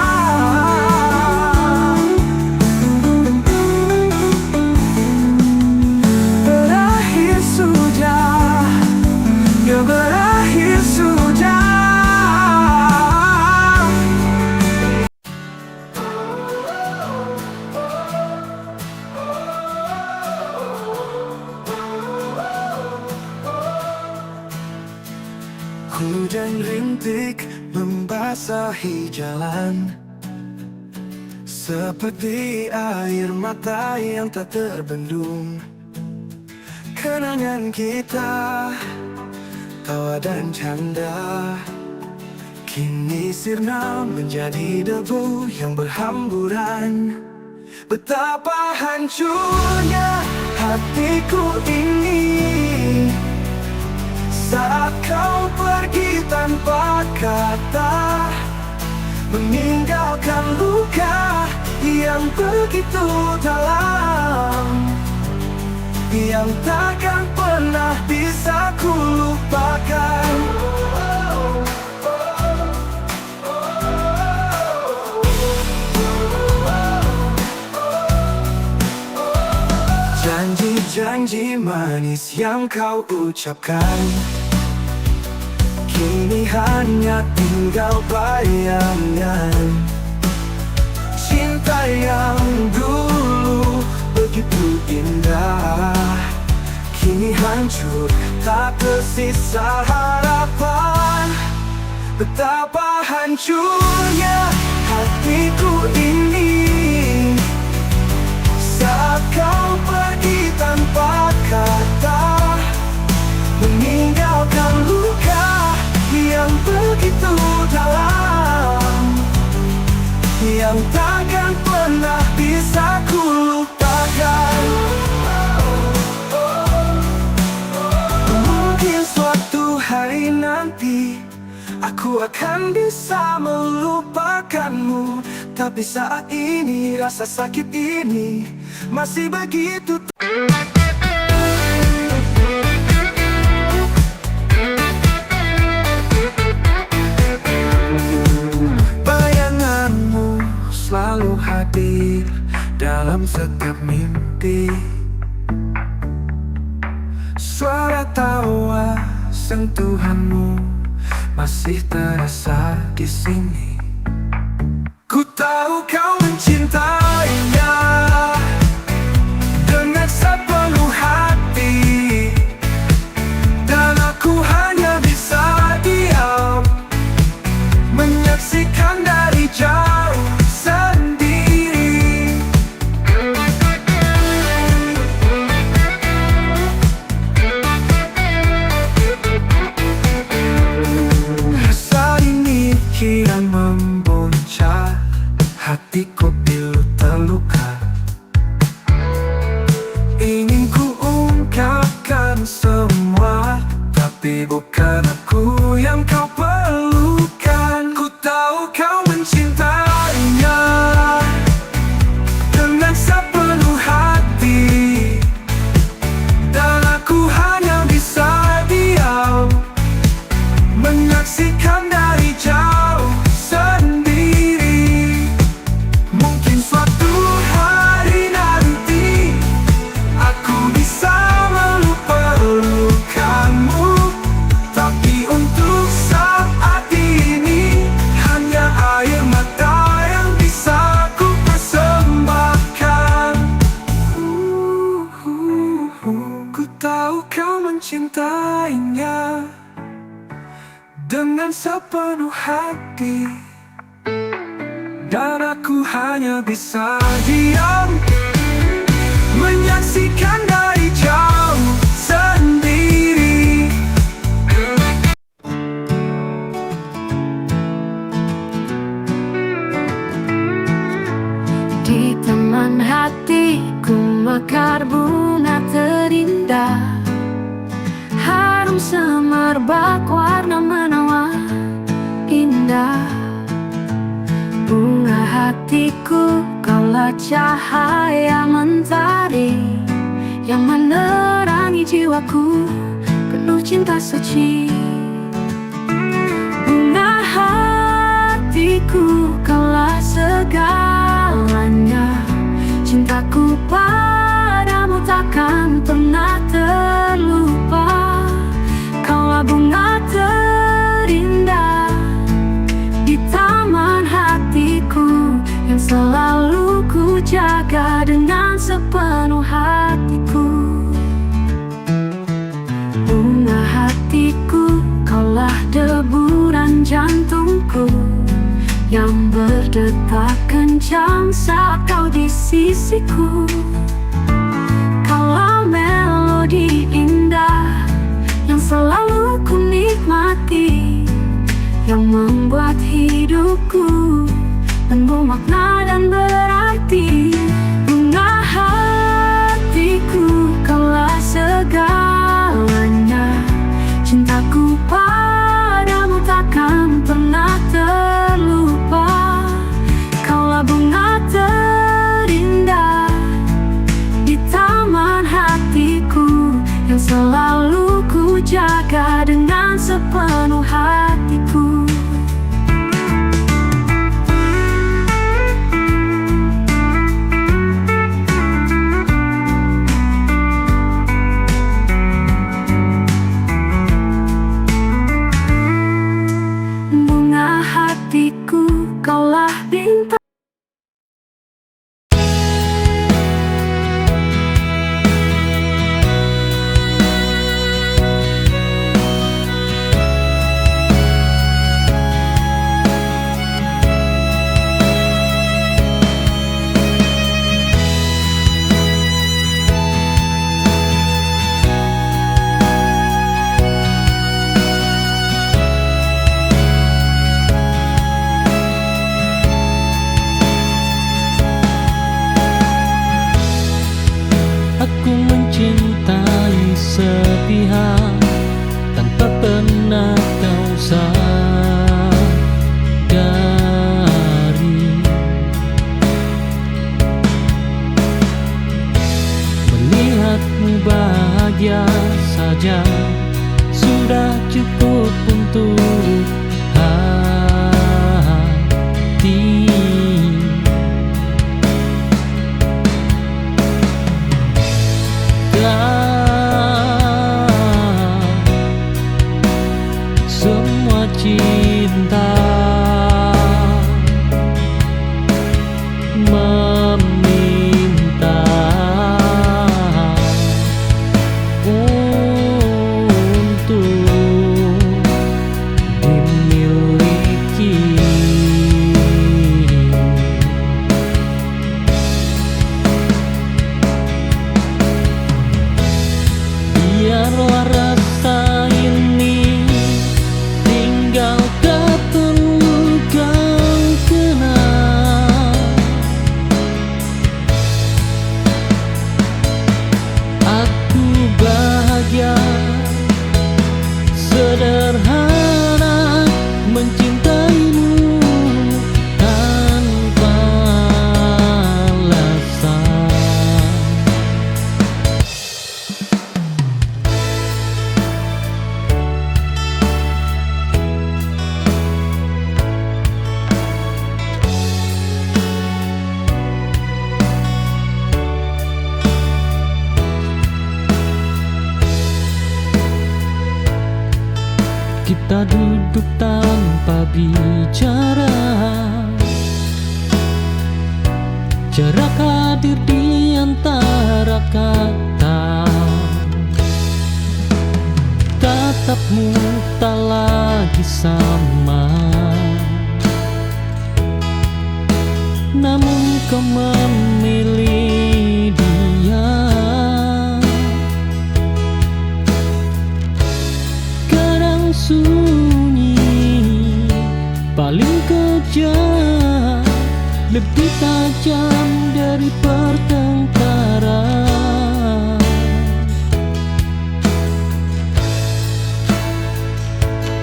Speaker 3: Berakhir sudah, ya berakhir sudah. Hujan rintik membasahi jalan, seperti air mata yang tak terbendung. Kenangan kita, tawa dan canda, kini sirna menjadi debu yang berhamburan. Betapa hancurnya hatiku ini saat kau pergi tanpa kata, meninggalkan luka yang begitu dalam, yang takkan pernah bisa ku lupakan. janji manis yang kau ucapkan kini hanya tinggal bayangan. Cinta yang dulu begitu indah kini hancur, tak tersisa harapan. Betapa hancurnya hatiku ini saat kau pergi tanpa kata, meninggalkan luka yang begitu dalam, yang takkan pernah bisa ku lupakan. Mungkin suatu hari nanti aku akan bisa melupakanmu, tapi saat ini rasa sakit ini masih begitu. Bayanganmu selalu hadir dalam setiap mimpi. Suara tawa sentuhanmu masih terasa di sini. Ku tahu kau mencintainya dengan sepenuh hati, dan aku hanya bisa diam, menyaksikan dari jauh sendiri. Rasa ini kian membuncah, hatiku pilu terluka. Ingin ku ungkapkan semua, tapi bukan aku yang kau perlukan. Ku tahu kau mencintainya dengan sepenuh hati, dan aku hanya bisa diam, menyaksikan dari jauh sendiri. Mungkin suatu hari nanti aku bisa melupakanmu, tapi untuk saat ini hanya air mata yang bisa ku persembahkan. Ku tahu kau mencintainya dengan sepenuh hati, dan aku hanya bisa diam, menyaksikan dari jauh sendiri.
Speaker 1: Di taman hatiku mekar bunga terindah, harum semerbak warna menawan indah. Bunga hatiku kaulah cahaya mentari yang menerangi jiwaku penuh cinta suci. Bunga hatiku kaulah segalanya, cintaku padamu takkan pernah terlupa. Kaulah bunga terindah di taman hatiku, yang selalu ku jaga dengan sepenuh hatiku. Bunga hatiku, kaulah deburan jantungku yang berdetak kencang saat kau di sisiku. Kaulah melodi indah yang selalu ku nikmati, yang membuat hidupku penuh makna dan berarti. Bunga hatiku, kaulah segalanya, cintaku padamu takkan pernah terlupa. Kaulah bunga terindah di taman hatiku, yang selalu ku jaga dengan sepenuh hatiku.
Speaker 5: sepihak tanpa pernah kau sadari. Melihatmu bahagia saja sudah cukup untuk hati. Semua cinta meminta untuk dimiliki. Biarlah rasa ini tinggal, tak perlu kau kenal. Aku bahagia, sederhana mencintaimu tanpa alasan. Kita duduk tanpa bicara, jarak hadir di antara kata. Tatapmu tak lagi sama, namun kau memilih dia. Sunyi paling kejam, lebih tajam dari pertengkaran.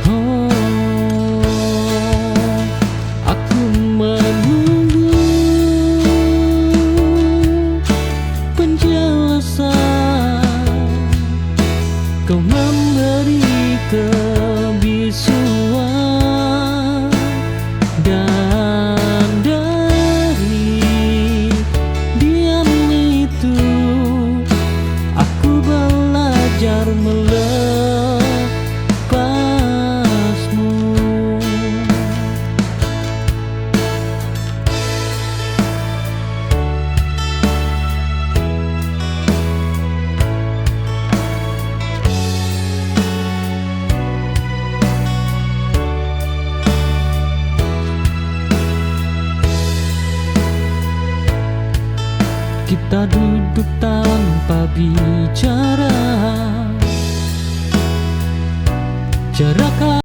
Speaker 5: Oh, aku menunggu penjelasan, kau memberi kebisuan, dan dari diam itu aku belajar melepasmu. Kita duduk tanpa bicara, jarak